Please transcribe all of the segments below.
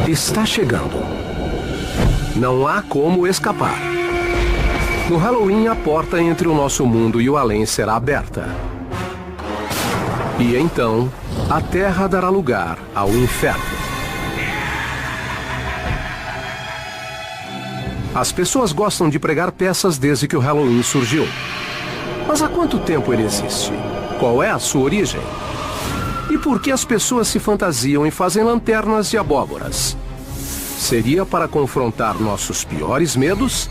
Está chegando. Não há como escapar. No Halloween, a porta entre o nosso mundo e o além será aberta. E então, a Terra dará lugar ao inferno. As pessoas gostam de pregar peças desde que o Halloween surgiu. Mas há quanto tempo ele existe? Qual é a sua origem? E por que as pessoas se fantasiam e fazem lanternas e abóboras? Seria para confrontar nossos piores medos?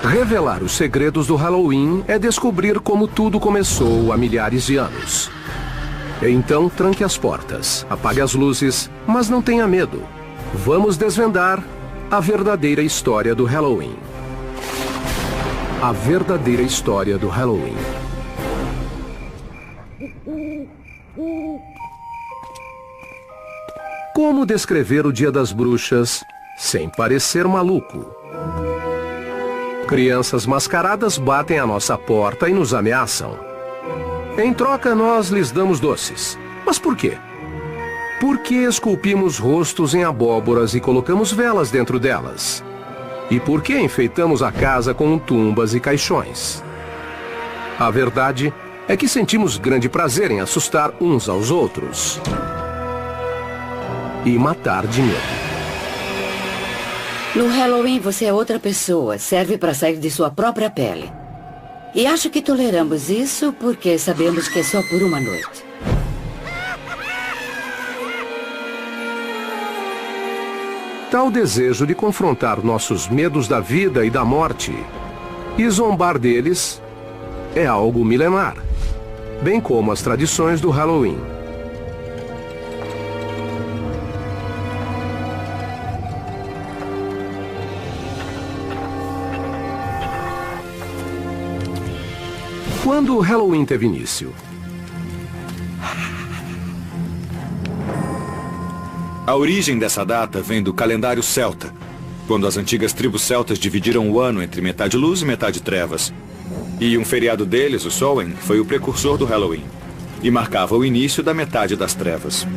Revelar os segredos do Halloween é descobrir como tudo começou há milhares de anos. Então tranque as portas, apague as luzes, mas não tenha medo. Vamos desvendar a verdadeira história do Halloween. A verdadeira história do Halloween. Como descrever o Dia das Bruxas sem parecer maluco? Crianças mascaradas batem à nossa porta e nos ameaçam. Em troca, nós lhes damos doces. Mas por quê? Por que esculpimos rostos em abóboras e colocamos velas dentro delas? E por que enfeitamos a casa com tumbas e caixões? A verdade é que sentimos grande prazer em assustar uns aos outros e matar de medo. No Halloween você é outra pessoa, serve para sair de sua própria pele. E acho que toleramos isso porque sabemos que é só por uma noite. Tal desejo de confrontar nossos medos da vida e da morte e zombar deles é algo milenar, bem como as tradições do Halloween. Quando o Halloween teve início? A origem dessa data vem do calendário celta, quando as antigas tribos celtas dividiram o ano entre metade luz e metade trevas. E um feriado deles, o Samhain, foi o precursor do Halloween, e marcava o início da metade das trevas.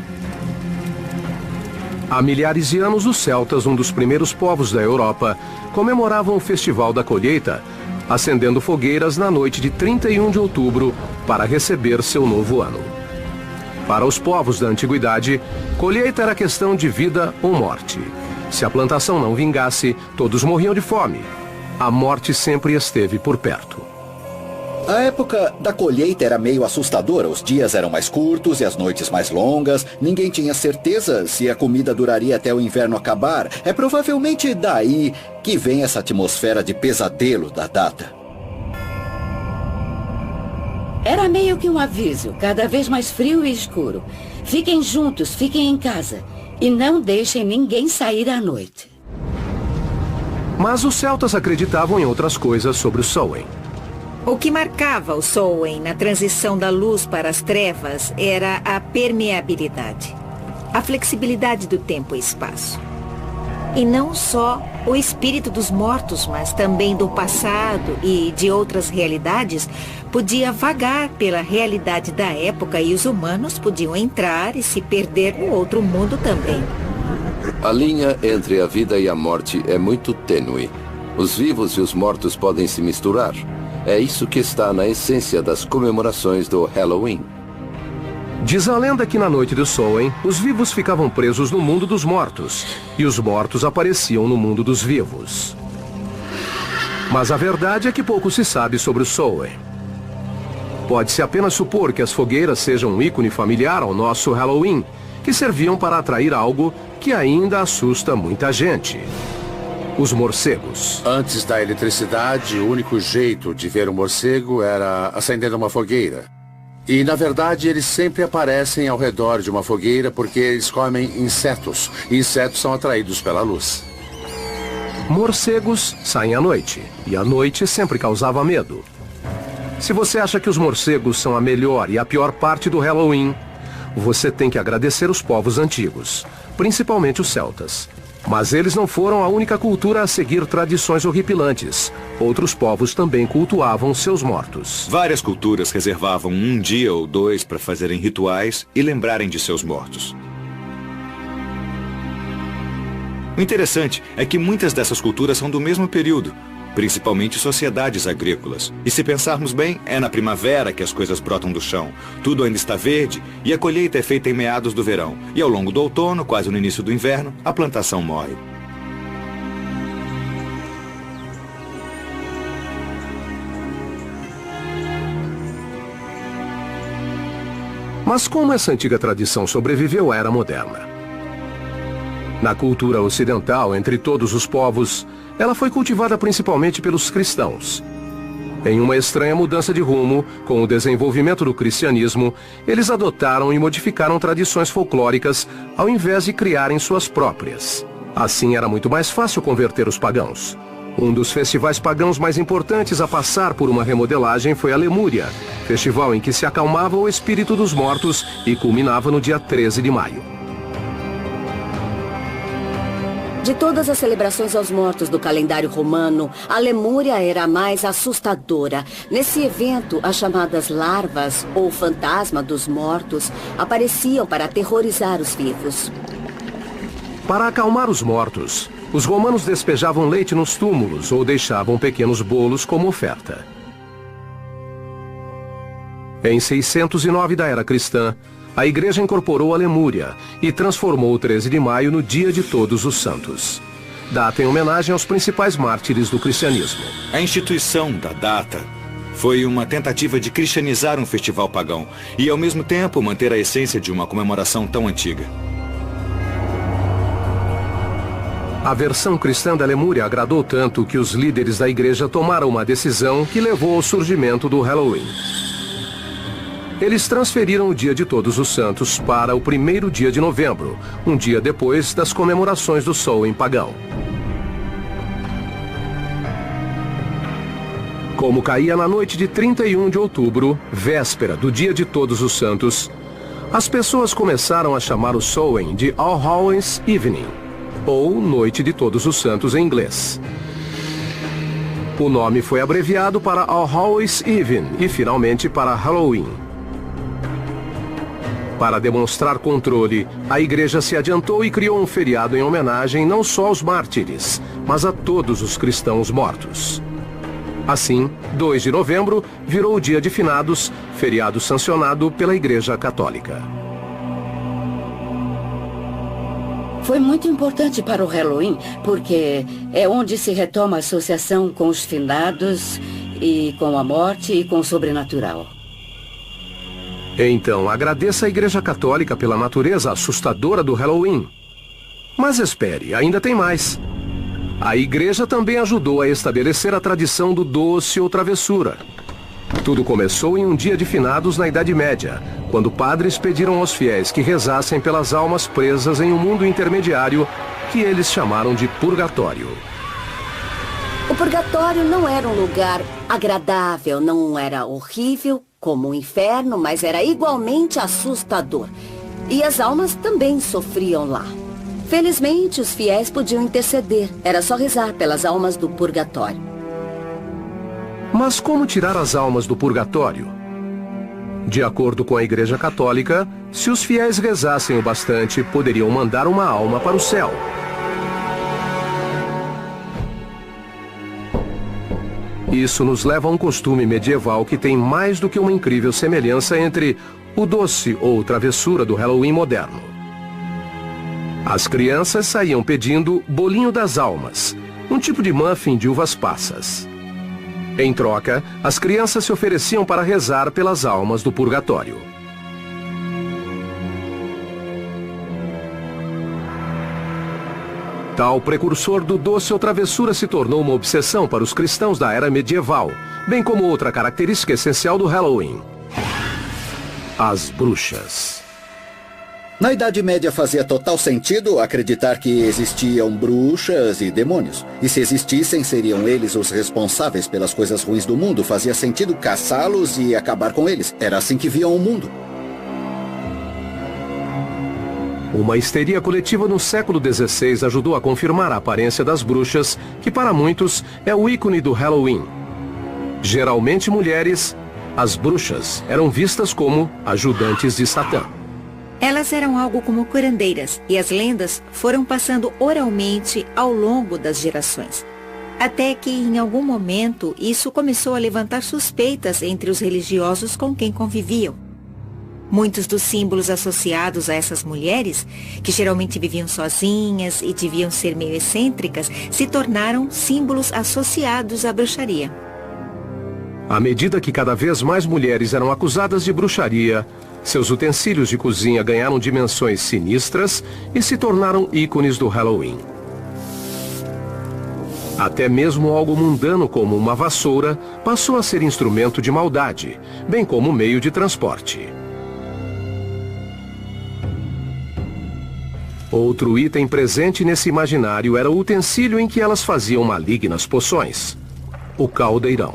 Há milhares de anos, os celtas, um dos primeiros povos da Europa, comemoravam o Festival da Colheita, acendendo fogueiras na noite de 31 de outubro para receber seu novo ano. Para os povos da antiguidade, colheita era questão de vida ou morte. Se a plantação não vingasse, todos morriam de fome. A morte sempre esteve por perto. A época da colheita era meio assustadora. Os dias eram mais curtos e as noites mais longas. Ninguém tinha certeza se a comida duraria até o inverno acabar. É provavelmente daí que vem essa atmosfera de pesadelo da data. Era meio que um aviso, cada vez mais frio e escuro. Fiquem juntos, fiquem em casa. E não deixem ninguém sair à noite. Mas os celtas acreditavam em outras coisas sobre o Samhain. O que marcava o Samhain na transição da luz para as trevas era a permeabilidade, a flexibilidade do tempo e espaço. E não só o espírito dos mortos, mas também do passado e de outras realidades, podia vagar pela realidade da época e os humanos podiam entrar e se perder no outro mundo também. A linha entre a vida e a morte é muito tênue. Os vivos e os mortos podem se misturar. É isso que está na essência das comemorações do Halloween. Diz a lenda que na noite do Samhain, os vivos ficavam presos no mundo dos mortos e os mortos apareciam no mundo dos vivos. Mas a verdade é que pouco se sabe sobre o Samhain. Pode-se apenas supor que as fogueiras sejam um ícone familiar ao nosso Halloween, que serviam para atrair algo que ainda assusta muita gente. Os morcegos. Antes da eletricidade, o único jeito de ver um morcego era acendendo uma fogueira. E, na verdade, eles sempre aparecem ao redor de uma fogueira porque eles comem insetos. E insetos são atraídos pela luz. Morcegos saem à noite. E a noite sempre causava medo. Se você acha que os morcegos são a melhor e a pior parte do Halloween, você tem que agradecer os povos antigos, principalmente os celtas. Mas eles não foram a única cultura a seguir tradições horripilantes. Outros povos também cultuavam seus mortos. Várias culturas reservavam um dia ou dois para fazerem rituais e lembrarem de seus mortos. O interessante é que muitas dessas culturas são do mesmo período, principalmente sociedades agrícolas. E se pensarmos bem, é na primavera que as coisas brotam do chão. Tudo ainda está verde e a colheita é feita em meados do verão. E ao longo do outono, quase no início do inverno, a plantação morre. Mas como essa antiga tradição sobreviveu à era moderna? Na cultura ocidental, entre todos os povos, ela foi cultivada principalmente pelos cristãos. Em uma estranha mudança de rumo, com o desenvolvimento do cristianismo, eles adotaram e modificaram tradições folclóricas ao invés de criarem suas próprias. Assim era muito mais fácil converter os pagãos. Um dos festivais pagãos mais importantes a passar por uma remodelagem foi a Lemúria, festival em que se acalmava o espírito dos mortos e culminava no dia 13 de maio. De todas as celebrações aos mortos do calendário romano, a Lemúria era a mais assustadora. Nesse evento, as chamadas larvas, ou fantasma dos mortos, apareciam para aterrorizar os vivos. Para acalmar os mortos, os romanos despejavam leite nos túmulos ou deixavam pequenos bolos como oferta. Em 609 da era cristã, a igreja incorporou a Lemúria e transformou o 13 de maio no Dia de Todos os Santos. Data em homenagem aos principais mártires do cristianismo. A instituição da data foi uma tentativa de cristianizar um festival pagão e, ao mesmo tempo, manter a essência de uma comemoração tão antiga. A versão cristã da Lemúria agradou tanto que os líderes da igreja tomaram uma decisão que levou ao surgimento do Halloween. Eles transferiram o Dia de Todos os Santos para o primeiro dia de novembro, um dia depois das comemorações do Samhain pagão. Como caía na noite de 31 de outubro, véspera do Dia de Todos os Santos, as pessoas começaram a chamar o Samhain de All Hallows Evening, ou Noite de Todos os Santos em inglês. O nome foi abreviado para All Hallows Eve e finalmente para Halloween. Para demonstrar controle, a igreja se adiantou e criou um feriado em homenagem não só aos mártires, mas a todos os cristãos mortos. Assim, 2 de novembro virou o Dia de Finados, feriado sancionado pela Igreja Católica. Foi muito importante para o Halloween, porque é onde se retoma a associação com os finados e com a morte e com o sobrenatural. Então, agradeça a Igreja Católica pela natureza assustadora do Halloween. Mas espere, ainda tem mais. A Igreja também ajudou a estabelecer a tradição do doce ou travessura. Tudo começou em um dia de finados na Idade Média, quando padres pediram aos fiéis que rezassem pelas almas presas em um mundo intermediário que eles chamaram de purgatório. O purgatório não era um lugar agradável, não era horrível como o inferno, mas era igualmente assustador. E as almas também sofriam lá. Felizmente, os fiéis podiam interceder. Era só rezar pelas almas do purgatório. Mas como tirar as almas do purgatório? De acordo com a Igreja Católica, se os fiéis rezassem o bastante, poderiam mandar uma alma para o céu. Isso nos leva a um costume medieval que tem mais do que uma incrível semelhança entre o doce ou travessura do Halloween moderno. As crianças saíam pedindo bolinho das almas, um tipo de muffin de uvas passas. Em troca, as crianças se ofereciam para rezar pelas almas do purgatório. Tal precursor do doce ou travessura se tornou uma obsessão para os cristãos da era medieval, bem como outra característica essencial do Halloween: as bruxas. Na Idade Média fazia total sentido acreditar que existiam bruxas e demônios. E se existissem, seriam eles os responsáveis pelas coisas ruins do mundo. Fazia sentido caçá-los e acabar com eles. Era assim que viam o mundo. Uma histeria coletiva no século XVI ajudou a confirmar a aparência das bruxas, que para muitos é o ícone do Halloween. Geralmente mulheres, as bruxas eram vistas como ajudantes de Satã. Elas eram algo como curandeiras, e as lendas foram passando oralmente ao longo das gerações. Até que, em algum momento, isso começou a levantar suspeitas entre os religiosos com quem conviviam. Muitos dos símbolos associados a essas mulheres, que geralmente viviam sozinhas e deviam ser meio excêntricas, se tornaram símbolos associados à bruxaria. À medida que cada vez mais mulheres eram acusadas de bruxaria, seus utensílios de cozinha ganharam dimensões sinistras e se tornaram ícones do Halloween. Até mesmo algo mundano como uma vassoura passou a ser instrumento de maldade, bem como meio de transporte. Outro item presente nesse imaginário era o utensílio em que elas faziam malignas poções: o caldeirão.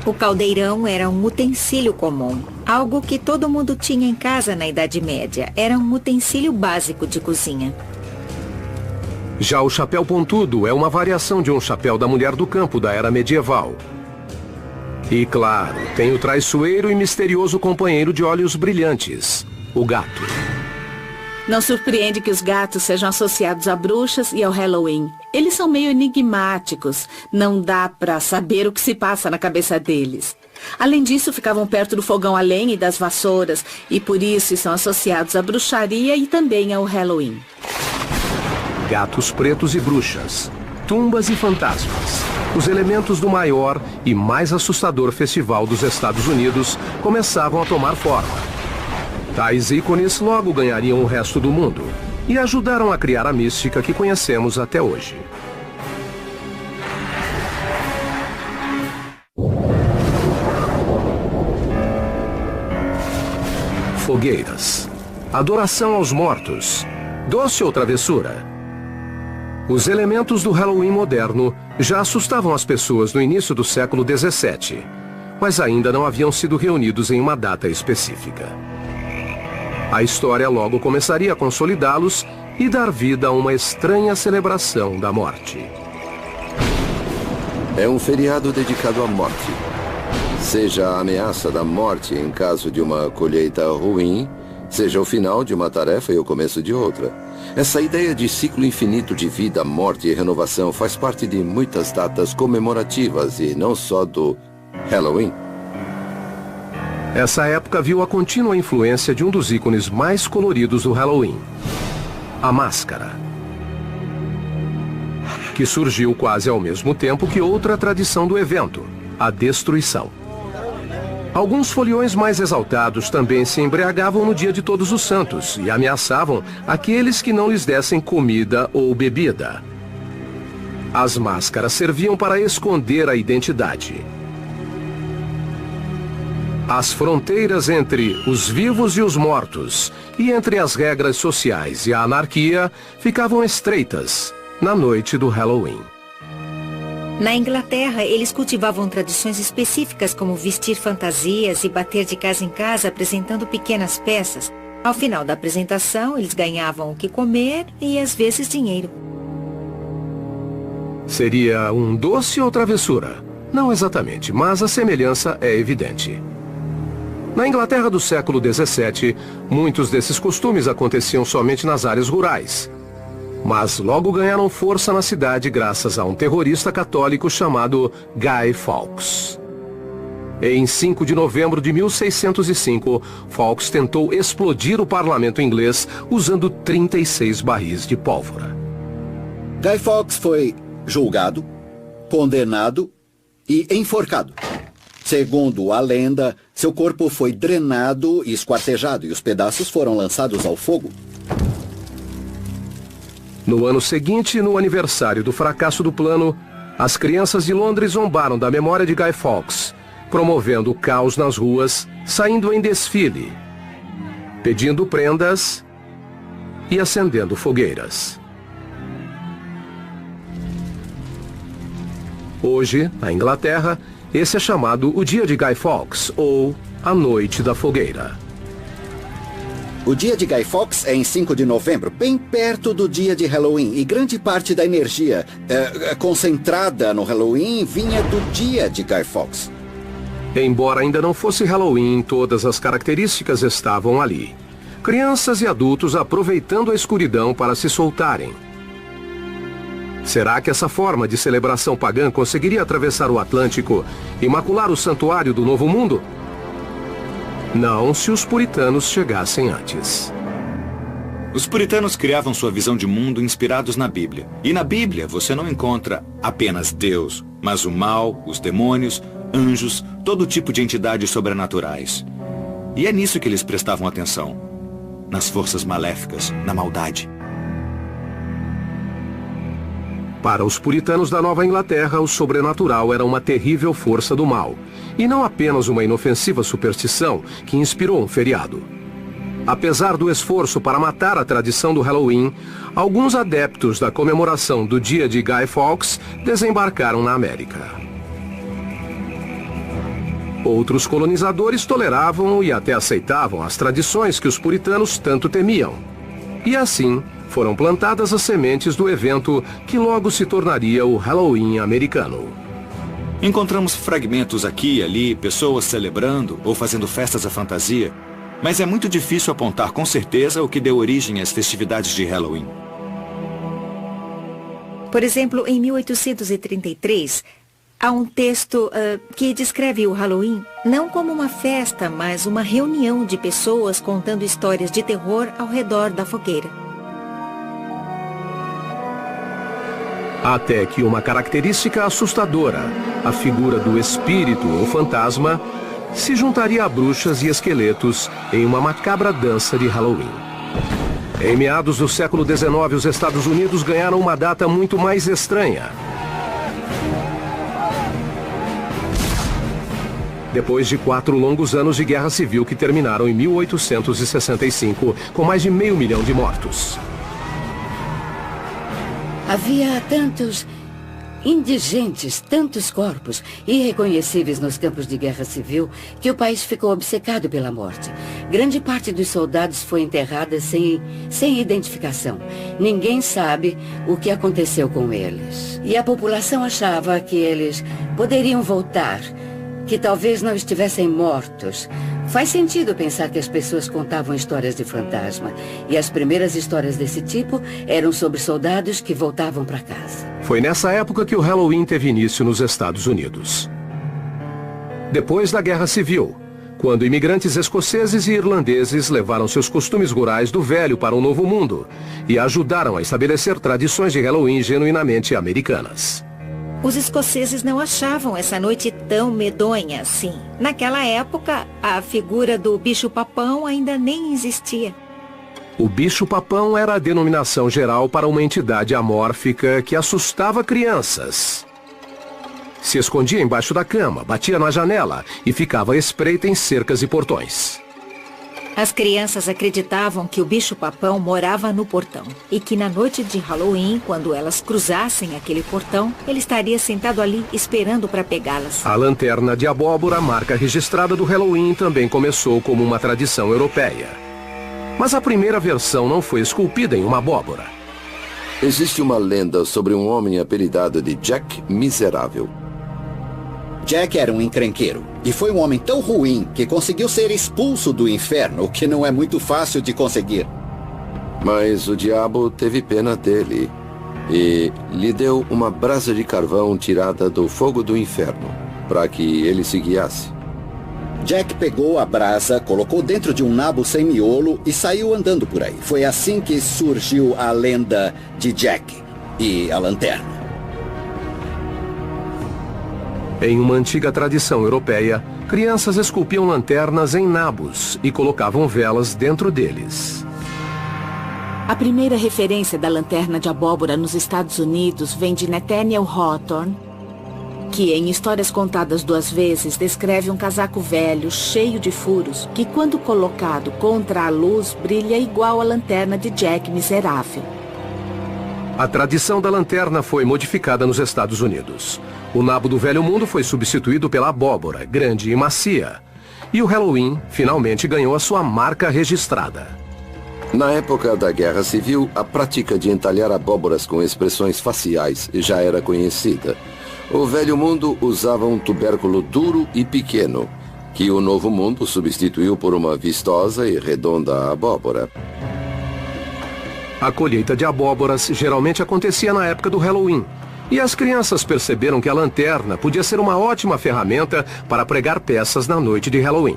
O caldeirão era um utensílio comum, algo que todo mundo tinha em casa na Idade Média. Era um utensílio básico de cozinha. Já o chapéu pontudo é uma variação de um chapéu da mulher do campo da era medieval. E claro, tem o traiçoeiro e misterioso companheiro de olhos brilhantes, o gato. Não surpreende que os gatos sejam associados a bruxas e ao Halloween. Eles são meio enigmáticos. Não dá pra saber o que se passa na cabeça deles. Além disso, ficavam perto do fogão a lenha e das vassouras, e por isso são associados à bruxaria e também ao Halloween. Gatos pretos e bruxas, tumbas e fantasmas. Os elementos do maior e mais assustador festival dos Estados Unidos começavam a tomar forma. Tais ícones logo ganhariam o resto do mundo e ajudaram a criar a mística que conhecemos até hoje. Fogueiras. Adoração aos mortos. Doce ou travessura? Os elementos do Halloween moderno já assustavam as pessoas no início do século XVII, mas ainda não haviam sido reunidos em uma data específica. A história logo começaria a consolidá-los e dar vida a uma estranha celebração da morte. É um feriado dedicado à morte. Seja a ameaça da morte em caso de uma colheita ruim, seja o final de uma tarefa e o começo de outra. Essa ideia de ciclo infinito de vida, morte e renovação faz parte de muitas datas comemorativas e não só do Halloween. Essa época viu a contínua influência de um dos ícones mais coloridos do Halloween: a máscara, que surgiu quase ao mesmo tempo que outra tradição do evento, a destruição. Alguns foliões mais exaltados também se embriagavam no dia de Todos os Santos e ameaçavam aqueles que não lhes dessem comida ou bebida. As máscaras serviam para esconder a identidade. As fronteiras entre os vivos e os mortos, e entre as regras sociais e a anarquia, ficavam estreitas na noite do Halloween. Na Inglaterra, eles cultivavam tradições específicas como vestir fantasias e bater de casa em casa apresentando pequenas peças. Ao final da apresentação, eles ganhavam o que comer e às vezes dinheiro. Seria um doce ou travessura? Não exatamente, mas a semelhança é evidente. Na Inglaterra do século XVII, muitos desses costumes aconteciam somente nas áreas rurais. Mas logo ganharam força na cidade graças a um terrorista católico chamado Guy Fawkes. Em 5 de novembro de 1605, Fawkes tentou explodir o parlamento inglês usando 36 barris de pólvora. Guy Fawkes foi julgado, condenado e enforcado. Segundo a lenda, seu corpo foi drenado e esquartejado e os pedaços foram lançados ao fogo. No ano seguinte, no aniversário do fracasso do plano, as crianças de Londres zombaram da memória de Guy Fawkes, promovendo o caos nas ruas, saindo em desfile, pedindo prendas e acendendo fogueiras. Hoje, na Inglaterra, esse é chamado o Dia de Guy Fawkes, ou a Noite da Fogueira. O dia de Guy Fawkes é em 5 de novembro, bem perto do dia de Halloween. E grande parte da energia concentrada no Halloween vinha do dia de Guy Fawkes. Embora ainda não fosse Halloween, todas as características estavam ali. Crianças e adultos aproveitando a escuridão para se soltarem. Será que essa forma de celebração pagã conseguiria atravessar o Atlântico e macular o santuário do Novo Mundo? Não, se os puritanos chegassem antes. Os puritanos criavam sua visão de mundo inspirados na Bíblia. E na Bíblia você não encontra apenas Deus, mas o mal, os demônios, anjos, todo tipo de entidades sobrenaturais. E é nisso que eles prestavam atenção. Nas forças maléficas, na maldade. Para os puritanos da Nova Inglaterra, o sobrenatural era uma terrível força do mal, e não apenas uma inofensiva superstição que inspirou um feriado. Apesar do esforço para matar a tradição do Halloween, alguns adeptos da comemoração do dia de Guy Fawkes desembarcaram na América. Outros colonizadores toleravam e até aceitavam as tradições que os puritanos tanto temiam. E assim, foram plantadas as sementes do evento que logo se tornaria o Halloween americano. Encontramos fragmentos aqui e ali, pessoas celebrando ou fazendo festas à fantasia, mas é muito difícil apontar com certeza o que deu origem às festividades de Halloween. Por exemplo, em 1833, há um texto que descreve o Halloween não como uma festa, mas uma reunião de pessoas contando histórias de terror ao redor da fogueira. Até que uma característica assustadora, a figura do espírito ou fantasma, se juntaria a bruxas e esqueletos em uma macabra dança de Halloween. Em meados do século XIX, os Estados Unidos ganharam uma data muito mais estranha. Depois de 4 longos anos de guerra civil que terminaram em 1865, com mais de 500 mil de mortos. Havia tantos indigentes, tantos corpos irreconhecíveis nos campos de guerra civil, que o país ficou obcecado pela morte. Grande parte dos soldados foi enterrada sem identificação. Ninguém sabe o que aconteceu com eles. E a população achava que eles poderiam voltar, que talvez não estivessem mortos. Faz sentido pensar que as pessoas contavam histórias de fantasma. E as primeiras histórias desse tipo eram sobre soldados que voltavam para casa. Foi nessa época que o Halloween teve início nos Estados Unidos. Depois da Guerra Civil, quando imigrantes escoceses e irlandeses levaram seus costumes rurais do velho para o Novo Mundo e ajudaram a estabelecer tradições de Halloween genuinamente americanas. Os escoceses não achavam essa noite tão medonha assim. Naquela época, a figura do bicho-papão ainda nem existia. O bicho-papão era a denominação geral para uma entidade amórfica que assustava crianças. Se escondia embaixo da cama, batia na janela e ficava à espreita em cercas e portões. As crianças acreditavam que o bicho-papão morava no portão e que na noite de Halloween, quando elas cruzassem aquele portão, ele estaria sentado ali esperando para pegá-las. A lanterna de abóbora, marca registrada do Halloween, também começou como uma tradição europeia. Mas a primeira versão não foi esculpida em uma abóbora. Existe uma lenda sobre um homem apelidado de Jack Miserável. Jack era um encrenqueiro e foi um homem tão ruim que conseguiu ser expulso do inferno, o que não é muito fácil de conseguir. Mas o diabo teve pena dele e lhe deu uma brasa de carvão tirada do fogo do inferno, para que ele se guiasse. Jack pegou a brasa, colocou dentro de um nabo sem miolo e saiu andando por aí. Foi assim que surgiu a lenda de Jack e a lanterna. Em uma antiga tradição europeia, crianças esculpiam lanternas em nabos e colocavam velas dentro deles. A primeira referência da lanterna de abóbora nos Estados Unidos vem de Nathaniel Hawthorne, que em Histórias Contadas 2 Vezes descreve um casaco velho, cheio de furos, que quando colocado contra a luz brilha igual a lanterna de Jack Miserável. A tradição da lanterna foi modificada nos Estados Unidos. O nabo do Velho Mundo foi substituído pela abóbora, grande e macia. E o Halloween finalmente ganhou a sua marca registrada. Na época da Guerra Civil, a prática de entalhar abóboras com expressões faciais já era conhecida. O Velho Mundo usava um tubérculo duro e pequeno, que o Novo Mundo substituiu por uma vistosa e redonda abóbora. A colheita de abóboras geralmente acontecia na época do Halloween, e as crianças perceberam que a lanterna podia ser uma ótima ferramenta para pregar peças na noite de Halloween.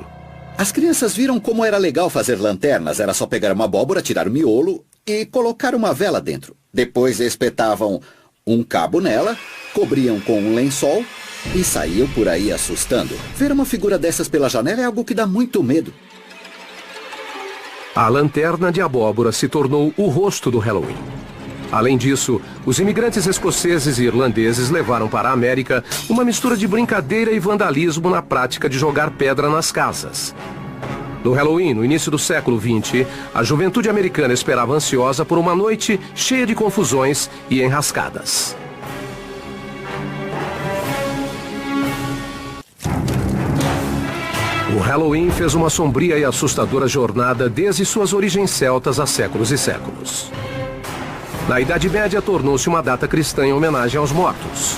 As crianças viram como era legal fazer lanternas. Era só pegar uma abóbora, tirar o miolo e colocar uma vela dentro. Depois espetavam um cabo nela, cobriam com um lençol e saíam por aí assustando. Ver uma figura dessas pela janela é algo que dá muito medo. A lanterna de abóbora se tornou o rosto do Halloween. Além disso, os imigrantes escoceses e irlandeses levaram para a América uma mistura de brincadeira e vandalismo na prática de jogar pedra nas casas. No Halloween, no início do século XX, a juventude americana esperava ansiosa por uma noite cheia de confusões e enrascadas. O Halloween fez uma sombria e assustadora jornada desde suas origens celtas há séculos e séculos. Na Idade Média, tornou-se uma data cristã em homenagem aos mortos.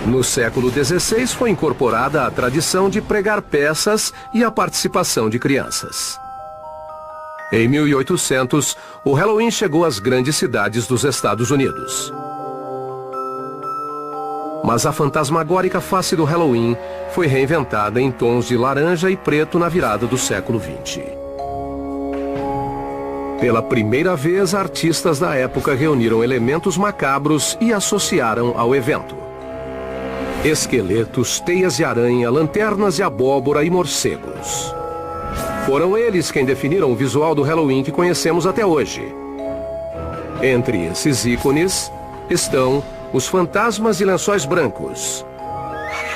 No século XVI, foi incorporada a tradição de pregar peças e a participação de crianças. Em 1800, o Halloween chegou às grandes cidades dos Estados Unidos. Mas a fantasmagórica face do Halloween foi reinventada em tons de laranja e preto na virada do século XX. Pela primeira vez, artistas da época reuniram elementos macabros e associaram ao evento. Esqueletos, teias de aranha, lanternas de abóbora e morcegos. Foram eles quem definiram o visual do Halloween que conhecemos até hoje. Entre esses ícones estão os fantasmas de lençóis brancos.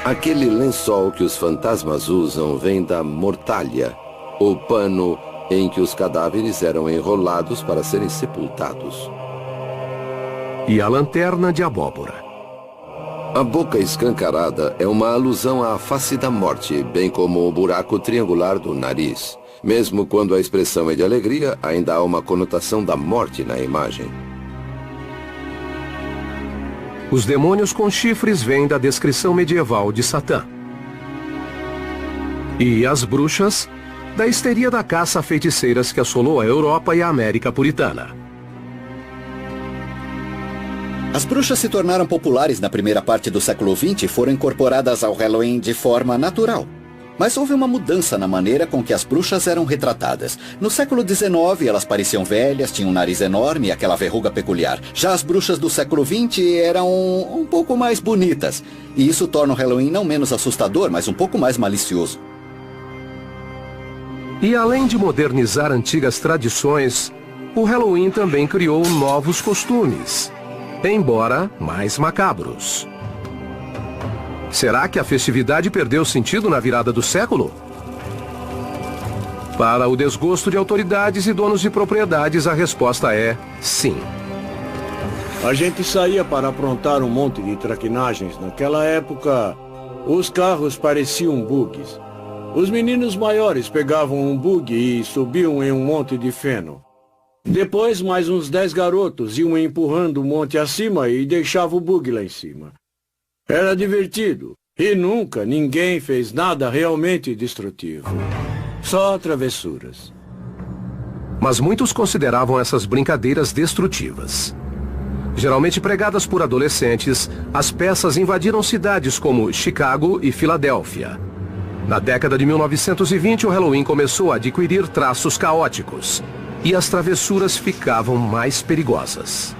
Aquele lençol que os fantasmas usam vem da mortalha, o pano em que os cadáveres eram enrolados para serem sepultados. E a lanterna de abóbora. A boca escancarada é uma alusão à face da morte, bem como o buraco triangular do nariz. Mesmo quando a expressão é de alegria, ainda há uma conotação da morte na imagem. Os demônios com chifres vêm da descrição medieval de Satã. E as bruxas, da histeria da caça a feiticeiras que assolou a Europa e a América puritana. As bruxas se tornaram populares na primeira parte do século XX e foram incorporadas ao Halloween de forma natural. Mas houve uma mudança na maneira com que as bruxas eram retratadas. No século XIX, elas pareciam velhas, tinham um nariz enorme e aquela verruga peculiar. Já as bruxas do século XX eram um pouco mais bonitas. E isso torna o Halloween não menos assustador, mas um pouco mais malicioso. E além de modernizar antigas tradições, o Halloween também criou novos costumes, embora mais macabros. Será que a festividade perdeu sentido na virada do século? Para o desgosto de autoridades e donos de propriedades, a resposta é sim. A gente saía para aprontar um monte de traquinagens. Naquela época, os carros pareciam bugs. Os meninos maiores pegavam um bug e subiam em um monte de feno. Depois, mais uns 10 garotos iam empurrando o monte acima e deixavam o bug lá em cima. Era divertido. E nunca ninguém fez nada realmente destrutivo. Só travessuras. Mas muitos consideravam essas brincadeiras destrutivas. Geralmente pregadas por adolescentes, as peças invadiram cidades como Chicago e Filadélfia. Na década de 1920, o Halloween começou a adquirir traços caóticos. E as travessuras ficavam mais perigosas.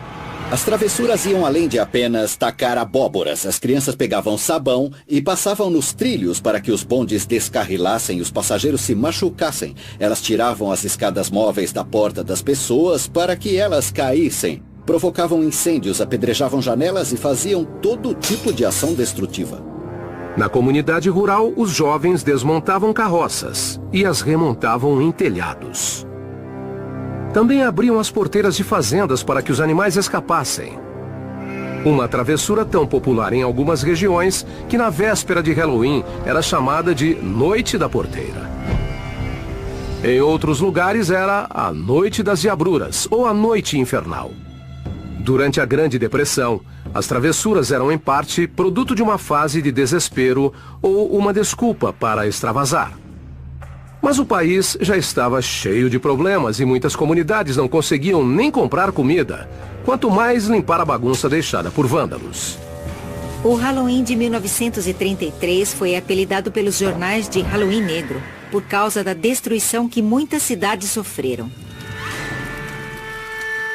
As travessuras iam além de apenas tacar abóboras. As crianças pegavam sabão e passavam nos trilhos para que os bondes descarrilassem e os passageiros se machucassem. Elas tiravam as escadas móveis da porta das pessoas para que elas caíssem. Provocavam incêndios, apedrejavam janelas e faziam todo tipo de ação destrutiva. Na comunidade rural, os jovens desmontavam carroças e as remontavam em telhados. Também abriam as porteiras de fazendas para que os animais escapassem. Uma travessura tão popular em algumas regiões que na véspera de Halloween era chamada de Noite da Porteira. Em outros lugares era a Noite das Diabruras ou a Noite Infernal. Durante a Grande Depressão, as travessuras eram em parte produto de uma fase de desespero ou uma desculpa para extravasar. Mas o país já estava cheio de problemas e muitas comunidades não conseguiam nem comprar comida, quanto mais limpar a bagunça deixada por vândalos. O Halloween de 1933 foi apelidado pelos jornais de Halloween Negro, por causa da destruição que muitas cidades sofreram.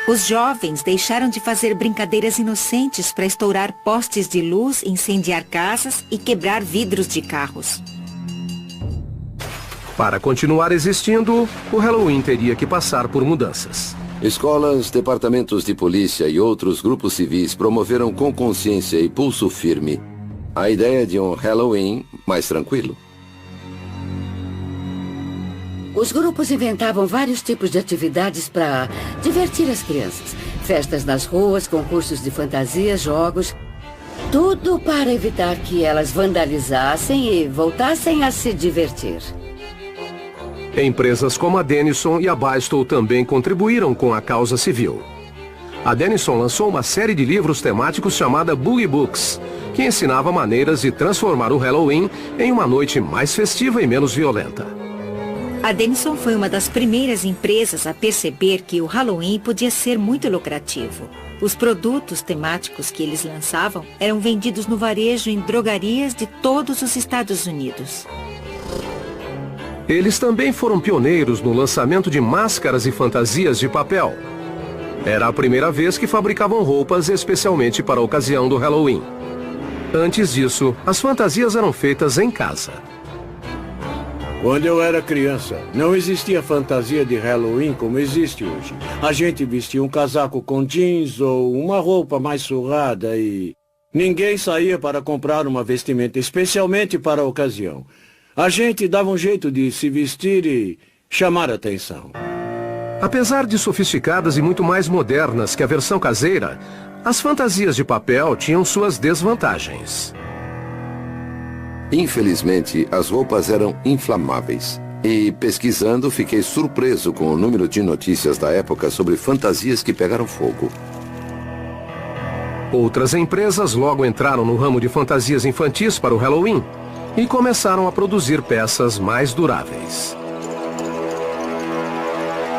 Os jovens deixaram de fazer brincadeiras inocentes para estourar postes de luz, incendiar casas e quebrar vidros de carros. Para continuar existindo, o Halloween teria que passar por mudanças. Escolas, departamentos de polícia e outros grupos civis promoveram com consciência e pulso firme a ideia de um Halloween mais tranquilo. Os grupos inventavam vários tipos de atividades para divertir as crianças. Festas nas ruas, concursos de fantasia, jogos. Tudo para evitar que elas vandalizassem e voltassem a se divertir. Empresas como a Denison e a Bristol também contribuíram com a causa civil. A Denison lançou uma série de livros temáticos chamada Boogie Books, que ensinava maneiras de transformar o Halloween em uma noite mais festiva e menos violenta. A Denison foi uma das primeiras empresas a perceber que o Halloween podia ser muito lucrativo. Os produtos temáticos que eles lançavam eram vendidos no varejo em drogarias de todos os Estados Unidos. Eles também foram pioneiros no lançamento de máscaras e fantasias de papel. Era a primeira vez que fabricavam roupas especialmente para a ocasião do Halloween. Antes disso, as fantasias eram feitas em casa. Quando eu era criança, não existia fantasia de Halloween como existe hoje. A gente vestia um casaco com jeans ou uma roupa mais surrada e ninguém saía para comprar uma vestimenta especialmente para a ocasião. A gente dava um jeito de se vestir e chamar a atenção. Apesar de sofisticadas e muito mais modernas que a versão caseira, as fantasias de papel tinham suas desvantagens. Infelizmente, as roupas eram inflamáveis. E, pesquisando, fiquei surpreso com o número de notícias da época sobre fantasias que pegaram fogo. Outras empresas logo entraram no ramo de fantasias infantis para o Halloween e começaram a produzir peças mais duráveis.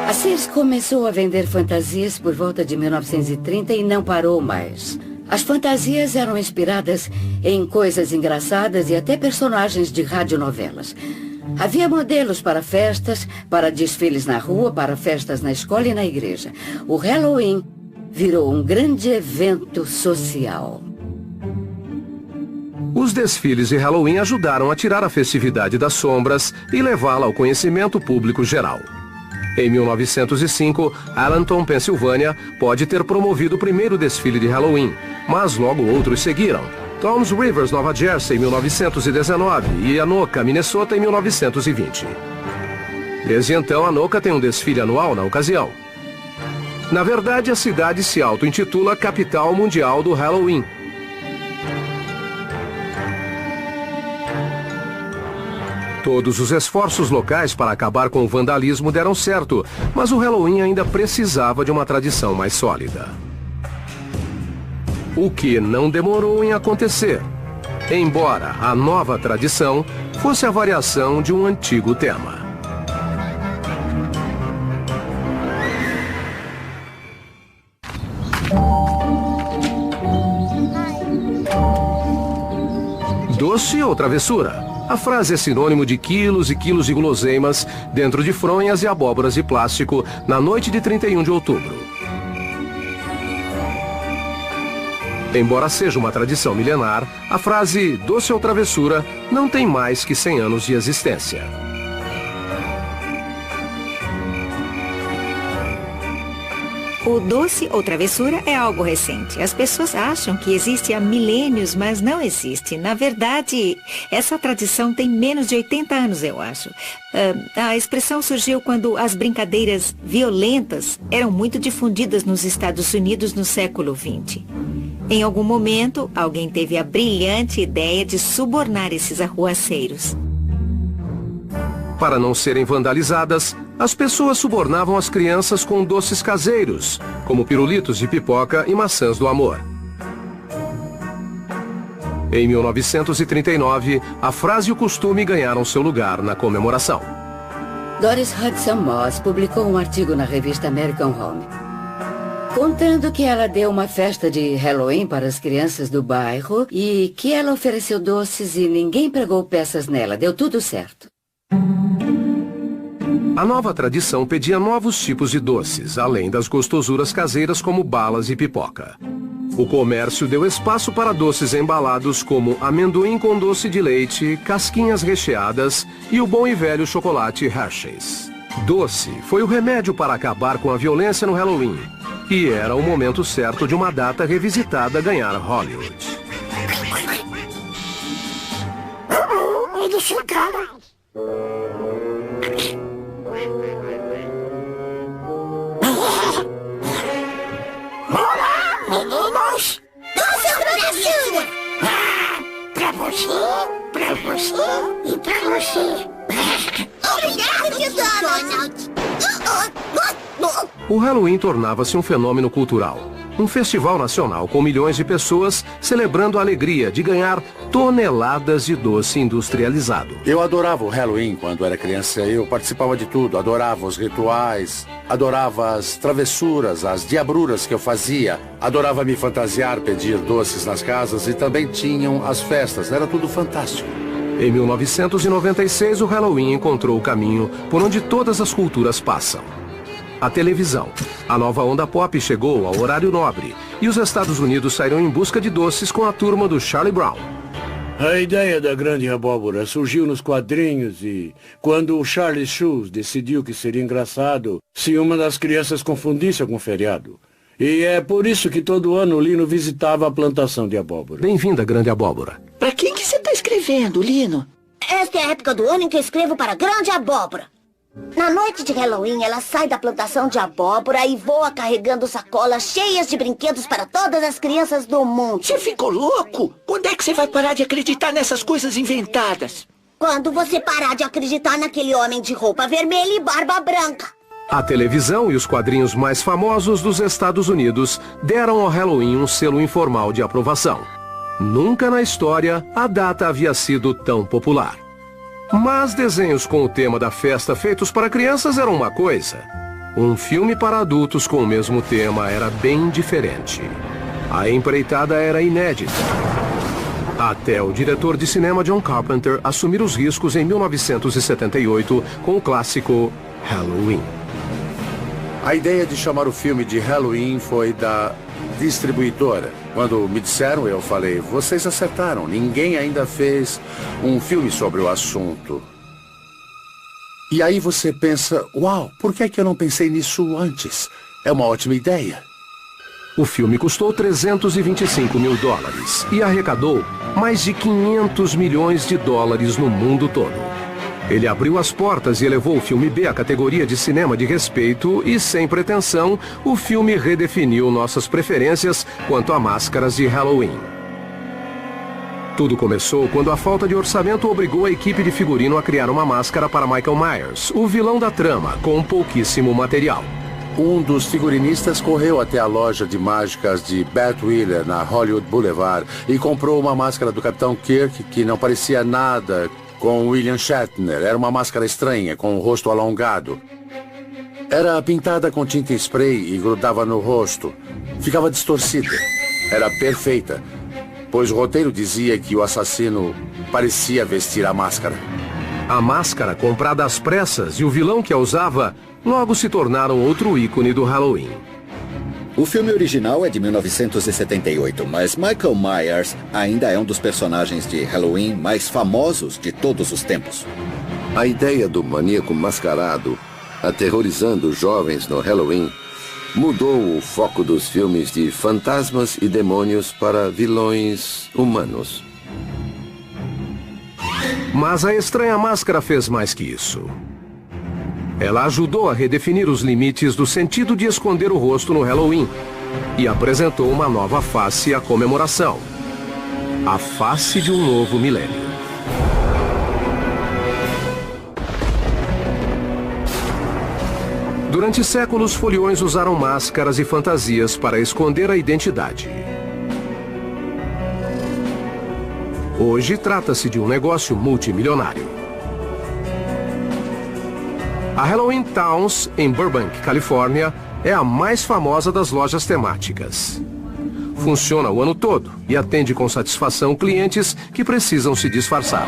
A Sears começou a vender fantasias por volta de 1930 e não parou mais. As fantasias eram inspiradas em coisas engraçadas e até personagens de radionovelas. Havia modelos para festas, para desfiles na rua, para festas na escola e na igreja. O Halloween virou um grande evento social. Os desfiles de Halloween ajudaram a tirar a festividade das sombras e levá-la ao conhecimento público geral. Em 1905, Allentown, Pensilvânia, pode ter promovido o primeiro desfile de Halloween, mas logo outros seguiram. Toms Rivers, Nova Jersey, em 1919 e Anoka, Minnesota, em 1920. Desde então, Anoka tem um desfile anual na ocasião. Na verdade, a cidade se auto-intitula Capital Mundial do Halloween. Todos os esforços locais para acabar com o vandalismo deram certo, mas o Halloween ainda precisava de uma tradição mais sólida. O que não demorou em acontecer, embora a nova tradição fosse a variação de um antigo tema. Doce ou travessura? A frase é sinônimo de quilos e quilos de guloseimas dentro de fronhas e abóboras de plástico na noite de 31 de outubro. Embora seja uma tradição milenar, a frase doce ou travessura não tem mais que 100 anos de existência. O doce ou travessura é algo recente. As pessoas acham que existe há milênios, mas não existe. Na verdade, essa tradição tem menos de 80 anos, eu acho. A expressão surgiu quando as brincadeiras violentas eram muito difundidas nos Estados Unidos no século XX. Em algum momento, alguém teve a brilhante ideia de subornar esses arruaceiros. Para não serem vandalizadas, as pessoas subornavam as crianças com doces caseiros, como pirulitos de pipoca e maçãs do amor. Em 1939, a frase e o costume ganharam seu lugar na comemoração. Doris Hudson Moss publicou um artigo na revista American Home, contando que ela deu uma festa de Halloween para as crianças do bairro e que ela ofereceu doces e ninguém pregou peças nela. Deu tudo certo. A nova tradição pedia novos tipos de doces, além das gostosuras caseiras como balas e pipoca. O comércio deu espaço para doces embalados como amendoim com doce de leite, casquinhas recheadas e o bom e velho chocolate Hershey's. Doce foi o remédio para acabar com a violência no Halloween. E era o momento certo de uma data revisitada ganhar Hollywood. Eles chegaram. Olá, meninos! Doce travessura! Pra você e pra você. Obrigado, tio Donald! O Halloween tornava-se um fenômeno cultural. Um festival nacional com milhões de pessoas celebrando a alegria de ganhar toneladas de doce industrializado. Eu adorava o Halloween quando era criança. Eu participava de tudo. Adorava os rituais, adorava as travessuras, as diabruras que eu fazia. Adorava me fantasiar, pedir doces nas casas e também tinham as festas. Era tudo fantástico. Em 1996, o Halloween encontrou o caminho por onde todas as culturas passam. A televisão. A nova onda pop chegou ao horário nobre e os Estados Unidos saíram em busca de doces com a turma do Charlie Brown. A ideia da Grande Abóbora surgiu nos quadrinhos e, quando o Charlie Schulz decidiu que seria engraçado se uma das crianças confundisse algum feriado. E é por isso que todo ano o Lino visitava a plantação de abóbora. Bem-vinda, Grande Abóbora. Pra quem que você tá escrevendo, Lino? Esta é a época do ano em que eu escrevo para a Grande Abóbora. Na noite de Halloween, ela sai da plantação de abóbora e voa carregando sacolas cheias de brinquedos para todas as crianças do mundo. Você ficou louco? Quando é que você vai parar de acreditar nessas coisas inventadas? Quando você parar de acreditar naquele homem de roupa vermelha e barba branca. A televisão e os quadrinhos mais famosos dos Estados Unidos deram ao Halloween um selo informal de aprovação. Nunca na história a data havia sido tão popular. Mas desenhos com o tema da festa feitos para crianças eram uma coisa. Um filme para adultos com o mesmo tema era bem diferente. A empreitada era inédita. Até o diretor de cinema John Carpenter assumir os riscos em 1978 com o clássico Halloween. A ideia de chamar o filme de Halloween foi da distribuidora. Quando me disseram, eu falei, vocês acertaram, ninguém ainda fez um filme sobre o assunto. E aí você pensa, uau, por que é que eu não pensei nisso antes? É uma ótima ideia. O filme custou $325 mil e arrecadou mais de 500 milhões de dólares no mundo todo. Ele abriu as portas e elevou o filme B à categoria de cinema de respeito e, sem pretensão, o filme redefiniu nossas preferências quanto a máscaras de Halloween. Tudo começou quando a falta de orçamento obrigou a equipe de figurino a criar uma máscara para Michael Myers, o vilão da trama, com pouquíssimo material. Um dos figurinistas correu até a loja de mágicas de Beth Wheeler, na Hollywood Boulevard, e comprou uma máscara do Capitão Kirk que não parecia nada com William Shatner. Era uma máscara estranha, com o rosto alongado. Era pintada com tinta spray e grudava no rosto. Ficava distorcida. Era perfeita, pois o roteiro dizia que o assassino parecia vestir a máscara. A máscara, comprada às pressas, e o vilão que a usava, logo se tornaram outro ícone do Halloween. O filme original é de 1978, mas Michael Myers ainda é um dos personagens de Halloween mais famosos de todos os tempos. A ideia do maníaco mascarado, aterrorizando os jovens no Halloween, mudou o foco dos filmes de fantasmas e demônios para vilões humanos. Mas a estranha máscara fez mais que isso. Ela ajudou a redefinir os limites do sentido de esconder o rosto no Halloween e apresentou uma nova face à comemoração. A face de um novo milênio. Durante séculos, foliões usaram máscaras e fantasias para esconder a identidade. Hoje, trata-se de um negócio multimilionário. A Halloween Towns, em Burbank, Califórnia, é a mais famosa das lojas temáticas. Funciona o ano todo e atende com satisfação clientes que precisam se disfarçar.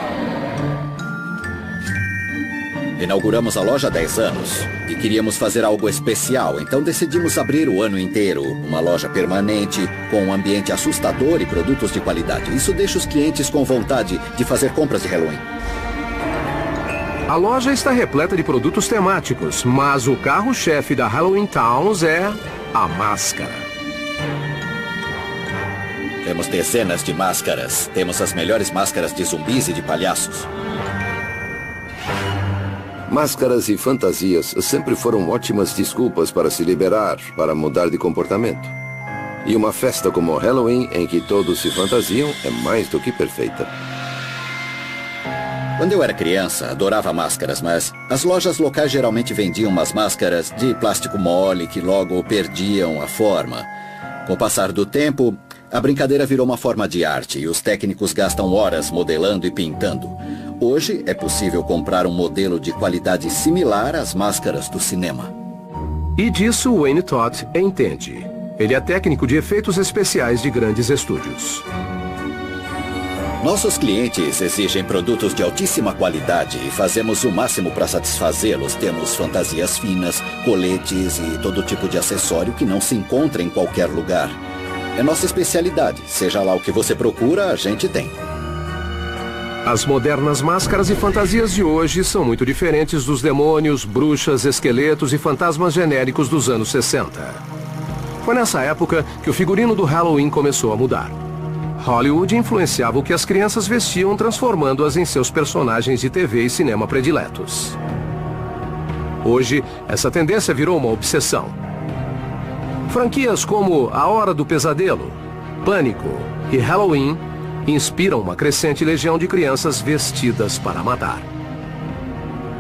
Inauguramos a loja há 10 anos e queríamos fazer algo especial, então decidimos abrir o ano inteiro. Uma loja permanente, com um ambiente assustador e produtos de qualidade. Isso deixa os clientes com vontade de fazer compras de Halloween. A loja está repleta de produtos temáticos, mas o carro-chefe da Halloween Towns é a máscara. Temos dezenas de máscaras. Temos as melhores máscaras de zumbis e de palhaços. Máscaras e fantasias sempre foram ótimas desculpas para se liberar, para mudar de comportamento. E uma festa como Halloween, em que todos se fantasiam, é mais do que perfeita. Quando eu era criança, adorava máscaras, mas as lojas locais geralmente vendiam umas máscaras de plástico mole que logo perdiam a forma. Com o passar do tempo, a brincadeira virou uma forma de arte e os técnicos gastam horas modelando e pintando. Hoje é possível comprar um modelo de qualidade similar às máscaras do cinema. E disso Wayne Todd entende. Ele é técnico de efeitos especiais de grandes estúdios. Nossos clientes exigem produtos de altíssima qualidade e fazemos o máximo para satisfazê-los. Temos fantasias finas, coletes e todo tipo de acessório que não se encontra em qualquer lugar. É nossa especialidade. Seja lá o que você procura, a gente tem. As modernas máscaras e fantasias de hoje são muito diferentes dos demônios, bruxas, esqueletos e fantasmas genéricos dos anos 60. Foi nessa época que o figurino do Halloween começou a mudar. Hollywood influenciava o que as crianças vestiam, transformando-as em seus personagens de TV e cinema prediletos. Hoje, essa tendência virou uma obsessão. Franquias como A Hora do Pesadelo, Pânico e Halloween inspiram uma crescente legião de crianças vestidas para matar.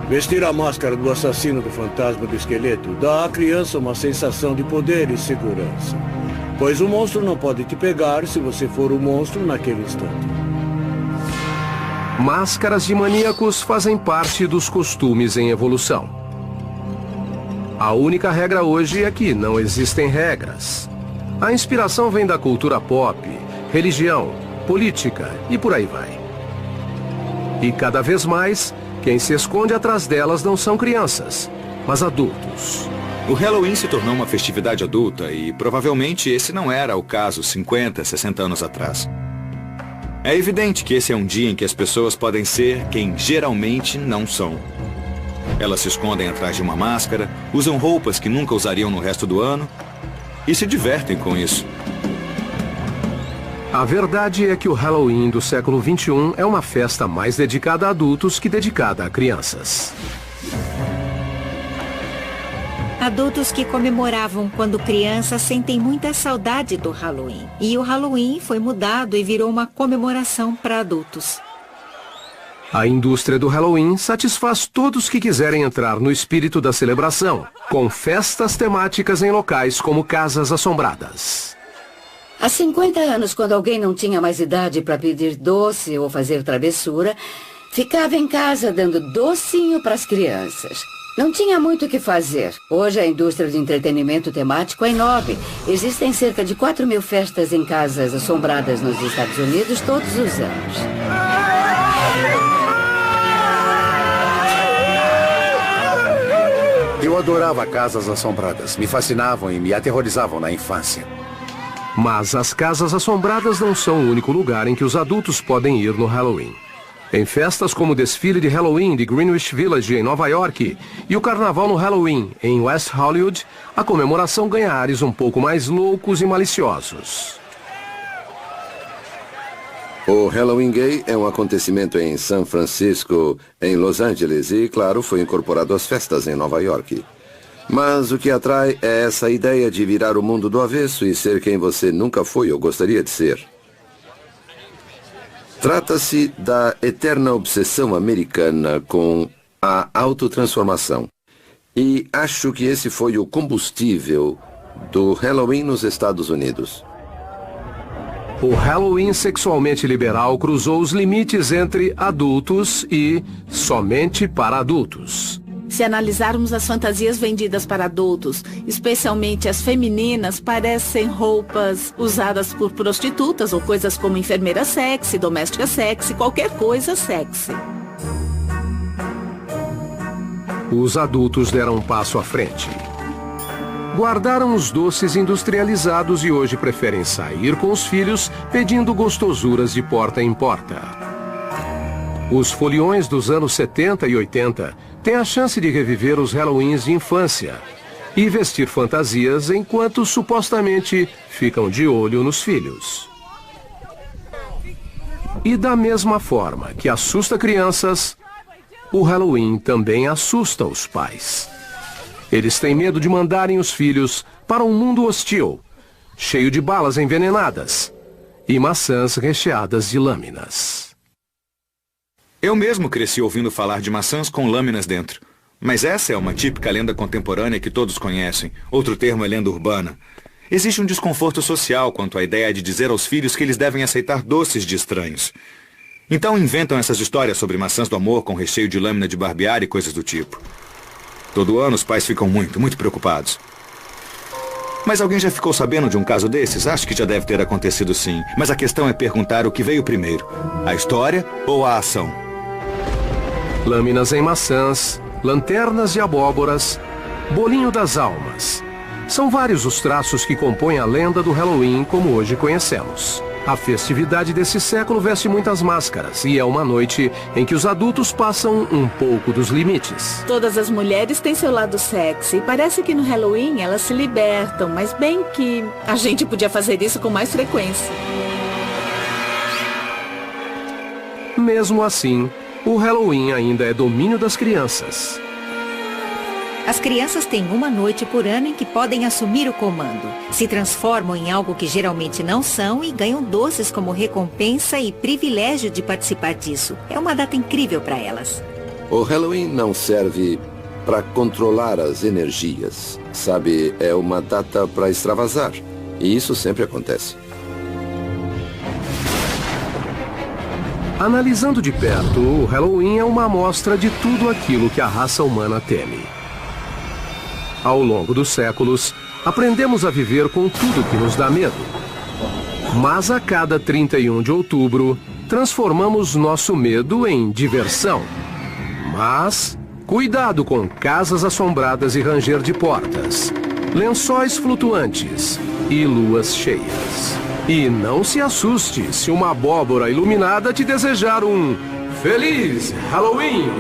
Vestir a máscara do assassino do fantasma do esqueleto dá à criança uma sensação de poder e segurança. Pois o monstro não pode te pegar se você for o monstro naquele instante. Máscaras de maníacos fazem parte dos costumes em evolução. A única regra hoje é que não existem regras. A inspiração vem da cultura pop, religião, política e por aí vai. E cada vez mais, quem se esconde atrás delas não são crianças, mas adultos. O Halloween se tornou uma festividade adulta e provavelmente esse não era o caso 50, 60 anos atrás. É evidente que esse é um dia em que as pessoas podem ser quem geralmente não são. Elas se escondem atrás de uma máscara, usam roupas que nunca usariam no resto do ano e se divertem com isso. A verdade é que o Halloween do século XXI é uma festa mais dedicada a adultos que dedicada a crianças. Adultos que comemoravam quando crianças sentem muita saudade do Halloween. E o Halloween foi mudado e virou uma comemoração para adultos. A indústria do Halloween satisfaz todos que quiserem entrar no espírito da celebração, com festas temáticas em locais como casas assombradas. Há 50 anos, quando alguém não tinha mais idade para pedir doce ou fazer travessura, ficava em casa dando docinho para as crianças. Não tinha muito o que fazer. Hoje a indústria de entretenimento temático é enorme. Existem cerca de 4.000 festas em casas assombradas nos Estados Unidos todos os anos. Eu adorava casas assombradas. Me fascinavam e me aterrorizavam na infância. Mas as casas assombradas não são o único lugar em que os adultos podem ir no Halloween. Em festas como o desfile de Halloween de Greenwich Village, em Nova York, e o carnaval no Halloween, em West Hollywood, a comemoração ganha ares um pouco mais loucos e maliciosos. O Halloween Gay é um acontecimento em São Francisco, em Los Angeles e, claro, foi incorporado às festas em Nova York. Mas o que atrai é essa ideia de virar o mundo do avesso e ser quem você nunca foi ou gostaria de ser. Trata-se da eterna obsessão americana com a autotransformação. E acho que esse foi o combustível do Halloween nos Estados Unidos. O Halloween sexualmente liberal cruzou os limites entre adultos e somente para adultos. Se analisarmos as fantasias vendidas para adultos, especialmente as femininas, parecem roupas usadas por prostitutas ou coisas como enfermeira sexy, doméstica sexy, qualquer coisa sexy. Os adultos deram um passo à frente. Guardaram os doces industrializados e hoje preferem sair com os filhos pedindo gostosuras de porta em porta. Os foliões dos anos 70 e 80 têm a chance de reviver os Halloweens de infância e vestir fantasias enquanto supostamente ficam de olho nos filhos. E da mesma forma que assusta crianças, o Halloween também assusta os pais. Eles têm medo de mandarem os filhos para um mundo hostil, cheio de balas envenenadas e maçãs recheadas de lâminas. Eu mesmo cresci ouvindo falar de maçãs com lâminas dentro. Mas essa é uma típica lenda contemporânea que todos conhecem. Outro termo é lenda urbana. Existe um desconforto social quanto à ideia de dizer aos filhos que eles devem aceitar doces de estranhos. Então inventam essas histórias sobre maçãs do amor com recheio de lâmina de barbear e coisas do tipo. Todo ano os pais ficam muito preocupados. Mas alguém já ficou sabendo de um caso desses? Acho que já deve ter acontecido sim. Mas a questão é perguntar o que veio primeiro. A história ou a ação? Lâminas em maçãs, lanternas de abóboras, bolinho das almas. São vários os traços que compõem a lenda do Halloween como hoje conhecemos. A festividade desse século veste muitas máscaras e é uma noite em que os adultos passam um pouco dos limites. Todas as mulheres têm seu lado sexy. Parece que no Halloween elas se libertam, mas bem que a gente podia fazer isso com mais frequência. Mesmo assim, o Halloween ainda é domínio das crianças. As crianças têm uma noite por ano em que podem assumir o comando. Se transformam em algo que geralmente não são e ganham doces como recompensa e privilégio de participar disso. É uma data incrível para elas. O Halloween não serve para controlar as energias. Sabe, é uma data para extravasar. E isso sempre acontece. Analisando de perto, o Halloween é uma amostra de tudo aquilo que a raça humana teme. Ao longo dos séculos, aprendemos a viver com tudo que nos dá medo. Mas a cada 31 de outubro, transformamos nosso medo em diversão. Mas, cuidado com casas assombradas e ranger de portas, lençóis flutuantes e luas cheias. E não se assuste se uma abóbora iluminada te desejar um Feliz Halloween!